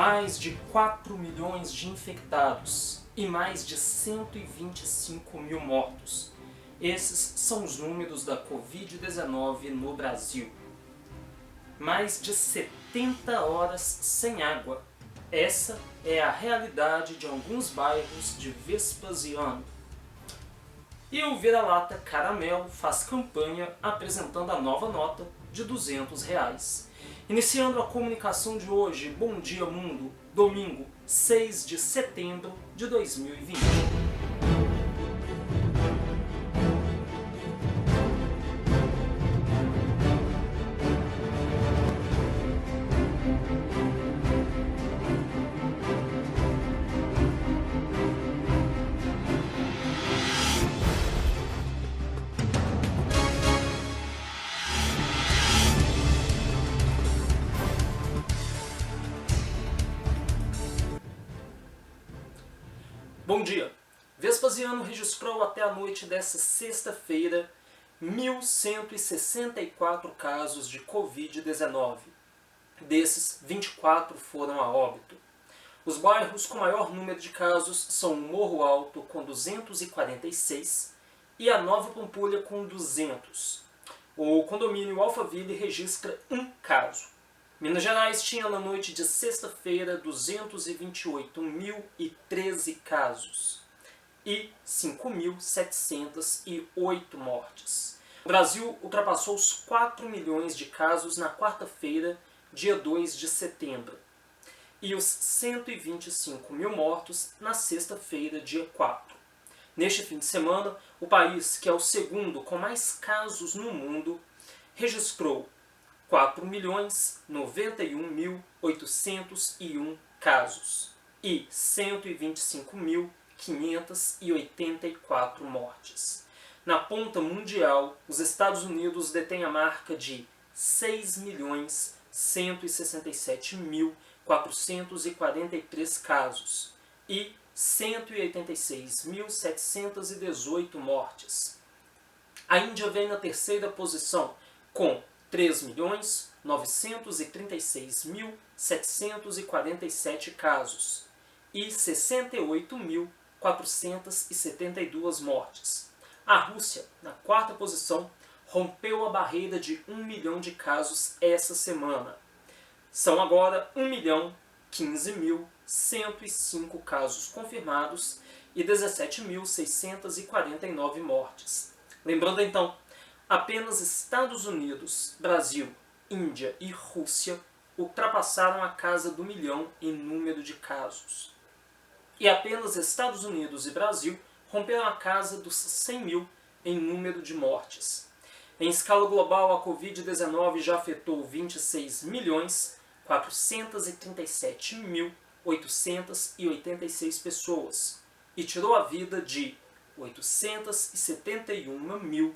mais de 4 milhões de infectados e mais de 125 mil mortos. Esses são os números da Covid-19 no Brasil. Mais de 70 horas sem água. Essa é a realidade de alguns bairros de Vespasiano. E o vira-lata Caramelo faz campanha apresentando a nova nota de R$200. Iniciando a comunicação de hoje, Bom Dia Mundo, domingo 6 de setembro de 2020. Bom dia! Vespasiano registrou até a noite desta sexta-feira 1.164 casos de Covid-19. Desses, 24 foram a óbito. Os bairros com maior número de casos são o Morro Alto, com 246, e a Nova Pampulha, com 200. O condomínio Alphaville registra um caso. Minas Gerais tinha na noite de sexta-feira 228.013 casos e 5.708 mortes. O Brasil ultrapassou os 4 milhões de casos na quarta-feira, dia 2 de setembro, e os 125 mil mortos na sexta-feira, dia 4. Neste fim de semana, o país, que é o segundo com mais casos no mundo, registrou 4.091.801 casos e 125.584 mortes. Na ponta mundial, os Estados Unidos detêm a marca de 6.167.443 casos e 186.718 mortes. A Índia vem na terceira posição, com 3.936.747 casos e 68.472 mortes. A Rússia, na quarta posição, rompeu a barreira de 1 milhão de casos essa semana. São agora 1.015.105 casos confirmados e 17.649 mortes. Lembrando então, apenas Estados Unidos, Brasil, Índia e Rússia ultrapassaram a casa do milhão em número de casos. E apenas Estados Unidos e Brasil romperam a casa dos 100 mil em número de mortes. Em escala global, a Covid-19 já afetou 26.437.886 pessoas e tirou a vida de 871.205.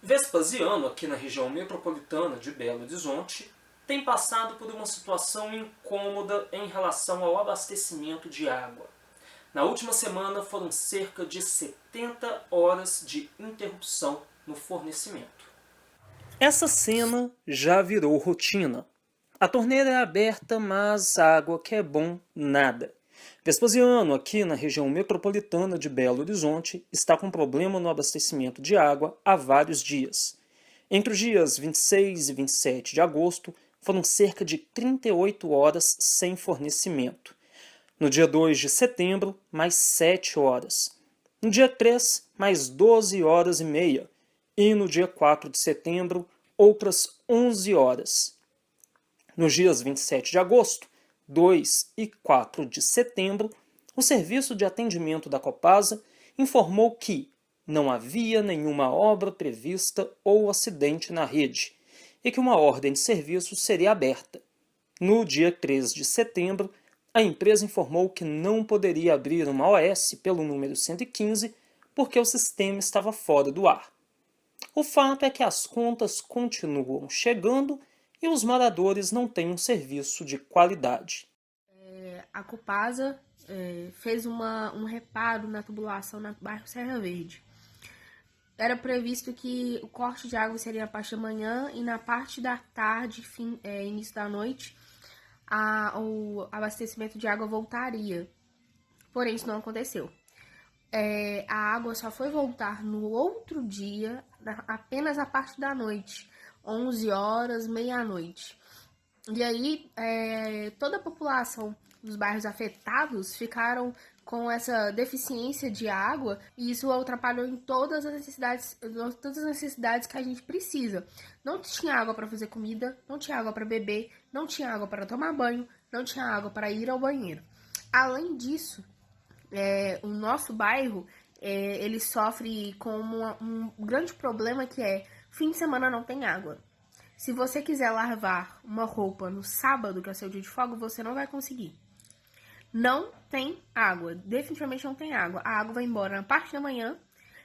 Vespasiano, aqui na região metropolitana de Belo Horizonte, tem passado por uma situação incômoda em relação ao abastecimento de água. Na última semana foram cerca de 70 horas de interrupção no fornecimento. Essa cena já virou rotina. A torneira é aberta, mas a água que é bom, nada. Vespasiano, aqui na região metropolitana de Belo Horizonte, está com problema no abastecimento de água há vários dias. Entre os dias 26 e 27 de agosto, foram cerca de 38 horas sem fornecimento. No dia 2 de setembro, mais 7 horas. No dia 3, mais 12 horas e meia. E no dia 4 de setembro, outras 11 horas. Nos dias 27 de agosto, 2 e 4 de setembro, o Serviço de Atendimento da Copasa informou que não havia nenhuma obra prevista ou acidente na rede e que uma ordem de serviço seria aberta. No dia 3 de setembro, a empresa informou que não poderia abrir uma OS pelo número 115 porque o sistema estava fora do ar. O fato é que as contas continuam chegando e os moradores não têm um serviço de qualidade. A Copasa fez um reparo na tubulação no bairro Serra Verde. era previsto que o corte de água seria na parte da manhã e na parte da tarde, início da noite, o abastecimento de água voltaria. Porém, isso não aconteceu. A água só foi voltar no outro dia, apenas a parte da noite, 11 horas, meia-noite. E aí, toda a população dos bairros afetados ficaram com essa deficiência de água e isso atrapalhou em todas as necessidades que a gente precisa. Não tinha água para fazer comida, não tinha água para beber, não tinha água para tomar banho, não tinha água para ir ao banheiro. Além disso, o nosso bairro, ele sofre com um grande problema que é fim de semana não tem água. Se você quiser lavar uma roupa no sábado, que é o seu dia de folga, você não vai conseguir. Não tem água, definitivamente não tem água. A água vai embora na parte da manhã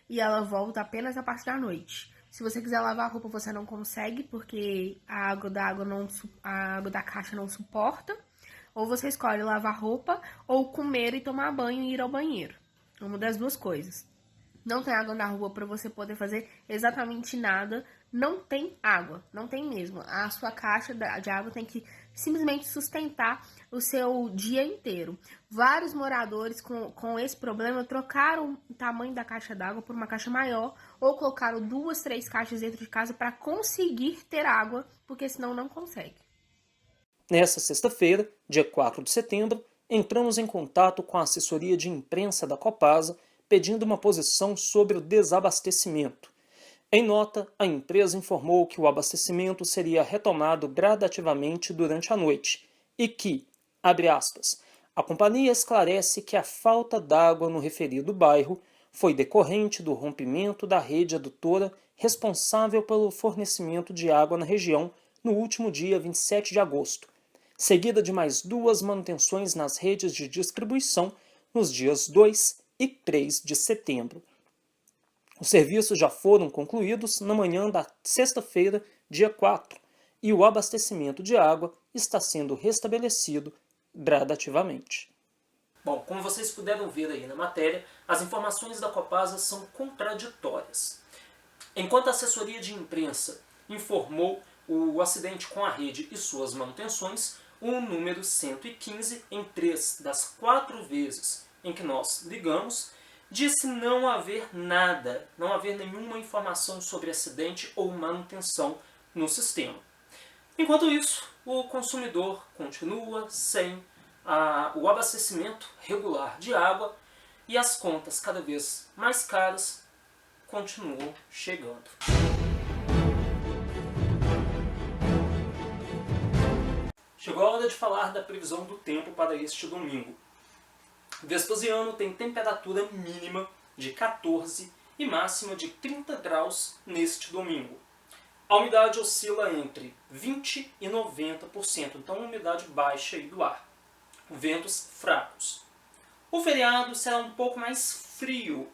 e ela volta apenas na parte da noite. Se você quiser lavar a roupa, você não consegue, porque a água da caixa não suporta. Ou você escolhe lavar roupa, ou comer e tomar banho e ir ao banheiro. Uma das duas coisas. Não tem água na rua para você poder fazer exatamente nada. Não tem água, não tem mesmo. A sua caixa de água tem que simplesmente sustentar o seu dia inteiro. Vários moradores com esse problema trocaram o tamanho da caixa d'água por uma caixa maior ou colocaram 2, 3 caixas dentro de casa para conseguir ter água, porque senão não consegue. Nessa sexta-feira, dia 4 de setembro, entramos em contato com a assessoria de imprensa da Copasa pedindo uma posição sobre o desabastecimento. Em nota, a empresa informou que o abastecimento seria retomado gradativamente durante a noite e que, abre aspas, a companhia esclarece que a falta d'água no referido bairro foi decorrente do rompimento da rede adutora responsável pelo fornecimento de água na região no último dia 27 de agosto, seguida de mais 2 manutenções nas redes de distribuição nos dias 2 e 3 de setembro. Os serviços já foram concluídos na manhã da sexta-feira, dia 4, e o abastecimento de água está sendo restabelecido gradativamente. Bom, como vocês puderam ver aí na matéria, as informações da Copasa são contraditórias. Enquanto a assessoria de imprensa informou o acidente com a rede e suas manutenções, o número 115, em 3 das 4 vezes em que nós ligamos, disse não haver nada, não haver nenhuma informação sobre acidente ou manutenção no sistema. Enquanto isso, o consumidor continua sem o abastecimento regular de água e as contas cada vez mais caras continuam chegando. Chegou a hora de falar da previsão do tempo para este domingo. Vespasiano tem temperatura mínima de 14 e máxima de 30 graus neste domingo. A umidade oscila entre 20% e 90%, então uma umidade baixa aí do ar. Ventos fracos. O feriado será um pouco mais frio.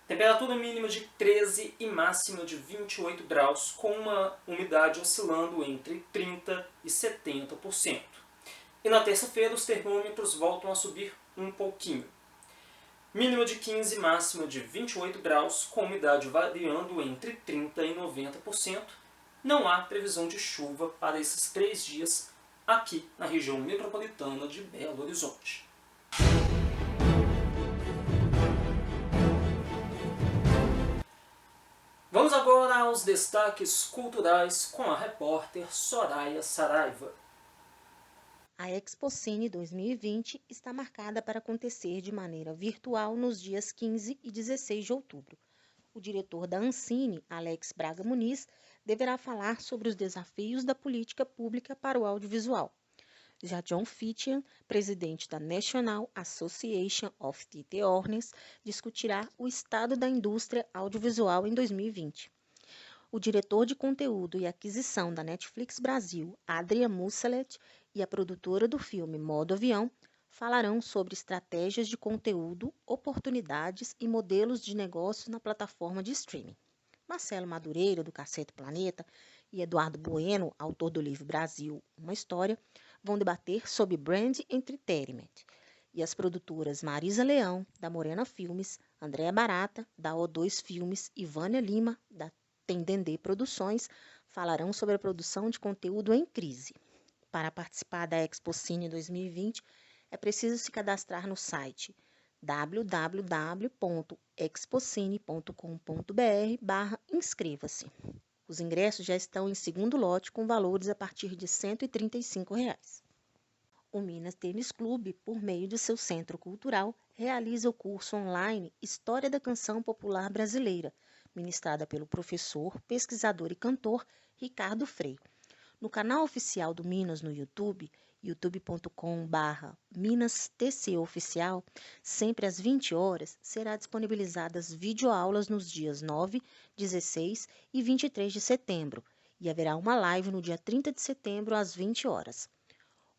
Temperatura mínima de 13 e máxima de 28 graus, com uma umidade oscilando entre 30% e 70%. E na terça-feira os termômetros voltam a subir um pouquinho. Mínima de 15 e máxima de 28 graus, com umidade variando entre 30% e 90%. Não há previsão de chuva para esses 3 dias aqui na região metropolitana de Belo Horizonte. Vamos agora aos destaques culturais com a repórter Soraya Saraiva. A Expocine 2020 está marcada para acontecer de maneira virtual nos dias 15 e 16 de outubro. O diretor da Ancine, Alex Braga Muniz, deverá falar sobre os desafios da política pública para o audiovisual. Já John Fittian, presidente da National Association of Theatre Owners, discutirá o estado da indústria audiovisual em 2020. O diretor de conteúdo e aquisição da Netflix Brasil, Adrian Musselet, e a produtora do filme Modo Avião falarão sobre estratégias de conteúdo, oportunidades e modelos de negócio na plataforma de streaming. Marcelo Madureira, do Cacete Planeta, e Eduardo Bueno, autor do livro Brasil, Uma História, vão debater sobre Brand Entertainment. E as produtoras Marisa Leão, da Morena Filmes, Andréa Barata, da O2 Filmes, e Vânia Lima, da Tendendê Produções, falarão sobre a produção de conteúdo em crise. Para participar da Expocine 2020, é preciso se cadastrar no site www.expocine.com.br/inscreva-se. Os ingressos já estão em segundo lote com valores a partir de R$ 135. O Minas Tênis Clube, por meio de seu centro cultural, realiza o curso online História da Canção Popular Brasileira, ministrada pelo professor, pesquisador e cantor Ricardo Frei. No canal oficial do Minas no YouTube, youtube.com/MinasTCOficial, sempre às 20 horas, será disponibilizadas videoaulas nos dias 9, 16 e 23 de setembro, e haverá uma live no dia 30 de setembro às 20 horas.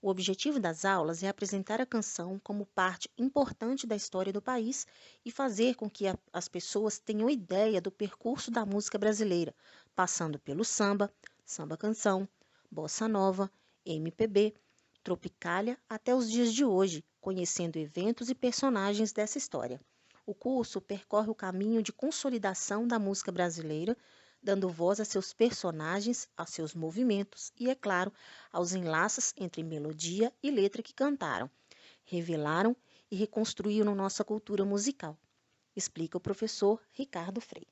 O objetivo das aulas é apresentar a canção como parte importante da história do país e fazer com que as pessoas tenham ideia do percurso da música brasileira, passando pelo samba, samba-canção, bossa nova, MPB, tropicália até os dias de hoje, conhecendo eventos e personagens dessa história. O curso percorre o caminho de consolidação da música brasileira, dando voz a seus personagens, a seus movimentos e, é claro, aos enlaces entre melodia e letra que cantaram, revelaram e reconstruíram nossa cultura musical, explica o professor Ricardo Frei.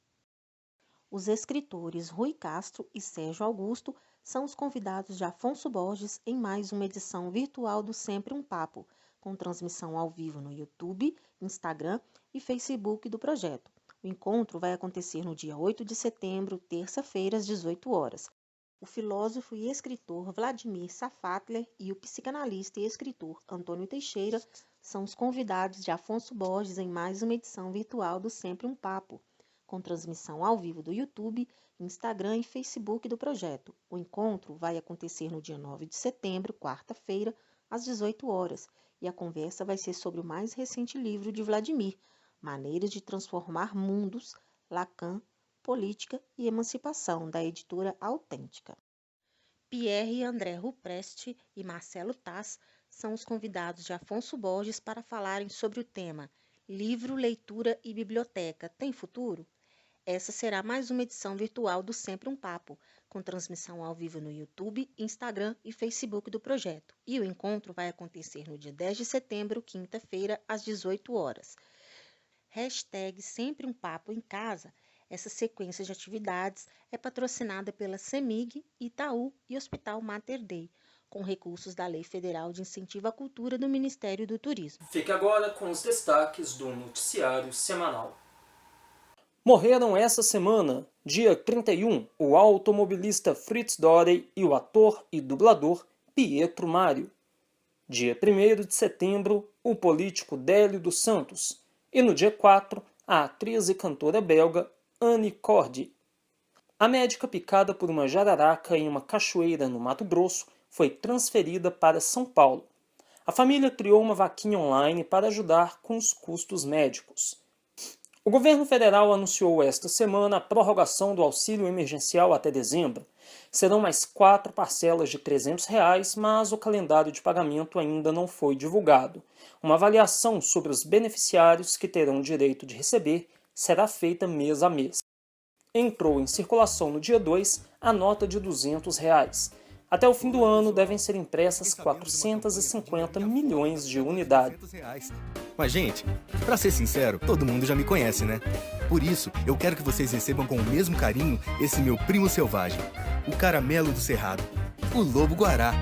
Os escritores Rui Castro e Sérgio Augusto são os convidados de Afonso Borges em mais uma edição virtual do Sempre um Papo, com transmissão ao vivo no YouTube, Instagram e Facebook do projeto. O encontro vai acontecer no dia 8 de setembro, terça-feira, às 18 horas. O filósofo e escritor Vladimir Safatler e o psicanalista e escritor Antônio Teixeira são os convidados de Afonso Borges em mais uma edição virtual do Sempre um Papo, com transmissão ao vivo do YouTube, Instagram e Facebook do projeto. O encontro vai acontecer no dia 9 de setembro, quarta-feira, às 18 horas, e a conversa vai ser sobre o mais recente livro de Vladimir, Maneiras de Transformar Mundos, Lacan, Política e Emancipação, da editora Autêntica. Pierre e André Ruprest e Marcelo Taz são os convidados de Afonso Borges para falarem sobre o tema Livro, Leitura e Biblioteca tem futuro? Essa será mais uma edição virtual do Sempre um Papo, com transmissão ao vivo no YouTube, Instagram e Facebook do projeto. E o encontro vai acontecer no dia 10 de setembro, quinta-feira, às 18 horas. Hashtag Sempre um Papo em Casa. Essa sequência de atividades é patrocinada pela CEMIG, Itaú e Hospital Mater Dei, com recursos da Lei Federal de Incentivo à Cultura do Ministério do Turismo. Fique agora com os destaques do noticiário semanal. Morreram essa semana, dia 31, o automobilista Fritz Dorey e o ator e dublador Pietro Mário. Dia 1º de setembro, o político Délio dos Santos. E no dia 4, a atriz e cantora belga Anne Cordy. A médica picada por uma jararaca em uma cachoeira no Mato Grosso foi transferida para São Paulo. A família criou uma vaquinha online para ajudar com os custos médicos. O governo federal anunciou esta semana a prorrogação do auxílio emergencial até dezembro. Serão mais 4 parcelas de R$ 300, mas o calendário de pagamento ainda não foi divulgado. Uma avaliação sobre os beneficiários que terão direito de receber será feita mês a mês. Entrou em circulação no dia 2 a nota de R$ 200. Até o fim do ano devem ser impressas 450 milhões de unidades. Mas, gente, pra ser sincero, todo mundo já me conhece, né? Por isso, eu quero que vocês recebam com o mesmo carinho esse meu primo selvagem, o caramelo do cerrado, o lobo-guará.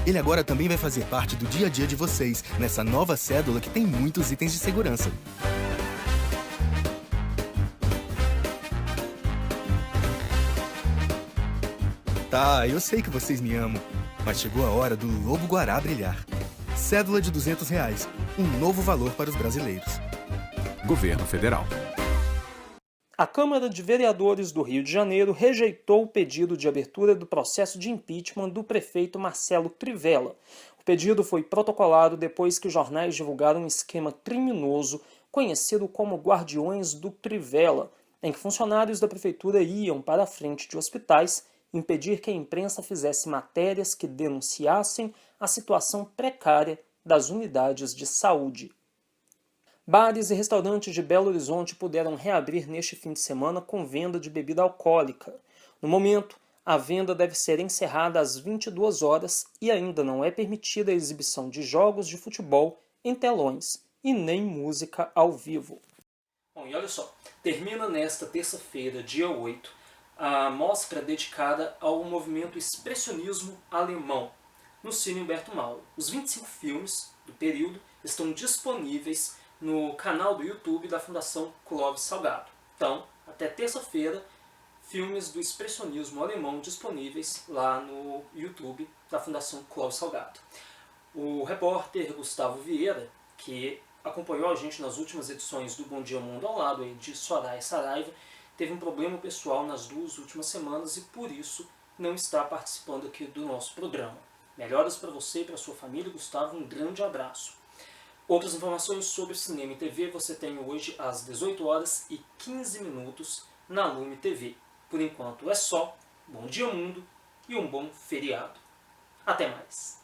Ele agora também vai fazer parte do dia a dia de vocês, nessa nova cédula que tem muitos itens de segurança. Tá, eu sei que vocês me amam, mas chegou a hora do lobo-guará brilhar. Cédula de R$ 200, um novo valor para os brasileiros. Governo Federal. A Câmara de Vereadores do Rio de Janeiro rejeitou o pedido de abertura do processo de impeachment do prefeito Marcelo Crivella. O pedido foi protocolado depois que os jornais divulgaram um esquema criminoso conhecido como Guardiões do Crivella, em que funcionários da prefeitura iam para a frente de hospitais impedir que a imprensa fizesse matérias que denunciassem a situação precária das unidades de saúde. Bares e restaurantes de Belo Horizonte puderam reabrir neste fim de semana com venda de bebida alcoólica. No momento, a venda deve ser encerrada às 22 horas e ainda não é permitida a exibição de jogos de futebol em telões e nem música ao vivo. Bom, e olha só, termina nesta terça-feira, dia 8, a mostra dedicada ao movimento expressionismo alemão no Cine Humberto Mauro. Os 25 filmes do período estão disponíveis no canal do YouTube da Fundação Clóvis Salgado. Então, até terça-feira, filmes do expressionismo alemão disponíveis lá no YouTube da Fundação Clóvis Salgado. O repórter Gustavo Vieira, que acompanhou a gente nas últimas edições do Bom Dia Mundo ao lado de Soraya Saraiva, teve um problema pessoal nas 2 últimas semanas e por isso não está participando aqui do nosso programa. Melhoras para você e para sua família, Gustavo, um grande abraço. Outras informações sobre cinema e TV você tem hoje às 18 horas e 15 minutos na Lume TV. Por enquanto é só. Bom dia mundo e um bom feriado. Até mais.